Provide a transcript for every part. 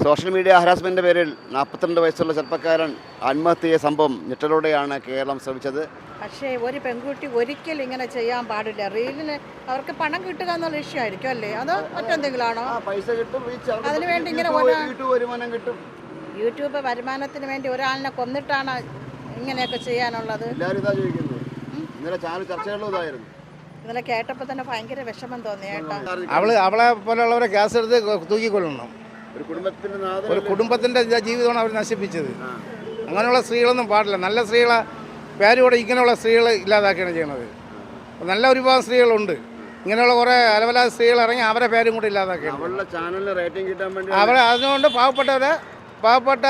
Social media ഹരാസ്മെൻറ്റിൻ്റെ പേരിൽ 42 വയസ്സുള്ള ചെറുപ്പക്കാരൻ ആത്മഹത്യ ചെയ്ത സംഭവം ഞെട്ടലോടെയാണ് കേരളം ശ്രമിച്ചത്. പക്ഷേ ഒരു പെൺകുട്ടി ഒരിക്കലും ഇങ്ങനെ ചെയ്യാൻ പാടില്ല. റീലിന് അവർക്ക് പണം കിട്ടുക എന്നുള്ള ലക്ഷ്യമായിരിക്കും അല്ലേ, അതോ മറ്റെന്തെങ്കിലും ആണോ? പൈസ കിട്ടും, അതിന് വേണ്ടി ഇങ്ങനെ വരുമാനം കിട്ടും. യൂട്യൂബ് വരുമാനത്തിന് വേണ്ടി ഒരാളിനെ കൊന്നിട്ടാണ് ഇങ്ങനെയൊക്കെ ചെയ്യാനുള്ളത്. എല്ലാവരും ഇതാ ചോദിക്കുന്നത്. ഇന്നലെ ചാനൽ ചർച്ചകളിലും ഇതായിരുന്നു. ഇന്നലെ കേട്ടപ്പോൾ തന്നെ ഭയങ്കര വിഷമം തോന്നി കേട്ടോ. അവളെ പോലെയുള്ളവരെ ഗ്യാസ് എടുത്ത് തൂക്കിക്കൊള്ളണം. ഒരു കുടുംബത്തിൻ്റെ ജീവിതമാണ് അവർ നശിപ്പിച്ചത്. അങ്ങനെയുള്ള സ്ത്രീകളൊന്നും പാടില്ല. നല്ല സ്ത്രീകളെ പേരോടെ ഇങ്ങനെയുള്ള സ്ത്രീകൾ ഇല്ലാതാക്കുകയാണ് ചെയ്യണത്. നല്ല ഒരുപാട് സ്ത്രീകളുണ്ട്. ഇങ്ങനെയുള്ള കുറേ അലവലാ സ്ത്രീകൾ ഇറങ്ങി അവരെ പേരും കൂടി ഇല്ലാതാക്കുകയാണ്. അവരെ അതുകൊണ്ട് പാവപ്പെട്ട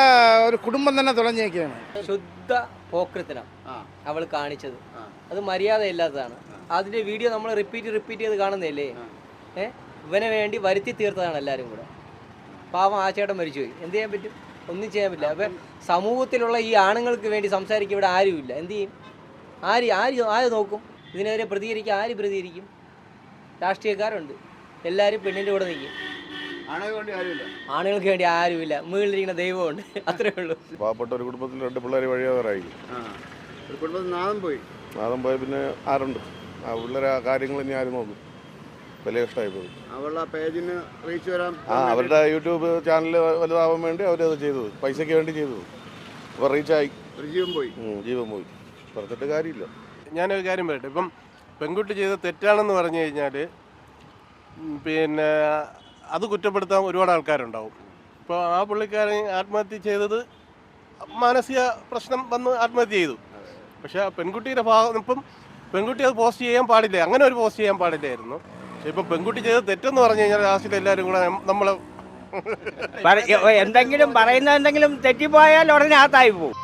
ഒരു കുടുംബം തന്നെ തുളഞ്ഞേക്കുകയാണ്. ശുദ്ധ പോക്രിത്തനം അവൾ കാണിച്ചത് അത് മര്യാദയില്ലാത്തതാണ്. അതിൻ്റെ വീഡിയോ നമ്മൾ റിപ്പീറ്റ് ചെയ്ത് കാണുന്നില്ലേ? ഇവനെ വേണ്ടി വരുത്തി തീർത്തതാണ് എല്ലാവരും കൂടെ. പാവം ആ ചേട്ടൻ മരിച്ചുപോയി, എന്ത് ചെയ്യാൻ പറ്റും? ഒന്നും ചെയ്യാൻ പറ്റില്ല. അപ്പം സമൂഹത്തിലുള്ള ഈ ആണുങ്ങൾക്ക് വേണ്ടി സംസാരിക്കും ഇവിടെ ആരുമില്ല. എന്ത് ചെയ്യും? ആര് നോക്കും ഇതിനെതിരെ പ്രതികരിക്കും? ആര് പ്രതികരിക്കും? രാഷ്ട്രീയക്കാരുണ്ട്, എല്ലാവരും പെണ്ണിൻ്റെ കൂടെ നിൽക്കും. ആണുങ്ങൾക്ക് വേണ്ടി ആരുമില്ല, മുകളിലിരിക്കുന്ന ദൈവമുണ്ട്, അത്രേ ഉള്ളൂ. പാവപ്പെട്ട ഒരു കുടുംബത്തിൽ 2 പിള്ളേർ വഴിയാറായി. നാദം പോയ പിന്നെ ആരുണ്ട്? ആ പിള്ളേരെ ആ കാര്യങ്ങൾ ഇനി ആരും നോക്കും? വലിയ കഷ്ടമായി പോയി. അവരുടെ യൂട്യൂബ് ചാനൽ വലുതാവാൻ വേണ്ടി അവരത് ചെയ്തത്, പൈസയ്ക്ക് വേണ്ടി ചെയ്തത്. അപ്പോൾ റീച്ചായി, ജീവൻ പോയി. പറഞ്ഞിട്ട് കാര്യമില്ല. ഞാനൊരു കാര്യം പറയട്ടെ. ഇപ്പം പെൺകുട്ടി ചെയ്ത് തെറ്റാണെന്ന് പറഞ്ഞു കഴിഞ്ഞാൽ പിന്നെ അത് കുറ്റപ്പെടുത്താൻ ഒരുപാട് ആൾക്കാരുണ്ടാവും. ഇപ്പോൾ ആ പുള്ളിക്കാരൻ ആത്മഹത്യ ചെയ്തത് മാനസിക പ്രശ്നം വന്ന് ആത്മഹത്യ ചെയ്തു. പക്ഷേ ആ പെൺകുട്ടിയുടെ ഭാഗം ഇപ്പം പെൺകുട്ടി അത് പോസ്റ്റ് ചെയ്യാൻ പാടില്ല, അങ്ങനെ ഒരു പോസ്റ്റ് ചെയ്യാൻ പാടില്ലായിരുന്നു. പക്ഷേ ഇപ്പം പെൺകുട്ടി ചെയ്ത് തെറ്റെന്ന് പറഞ്ഞു കഴിഞ്ഞാൽ ലാസ്റ്റിൽ എല്ലാവരും കൂടെ നമ്മൾ എന്തെങ്കിലും പറയുന്ന എന്തെങ്കിലും തെറ്റിപ്പോയാൽ ഉടനെ അകത്തായി പോകും.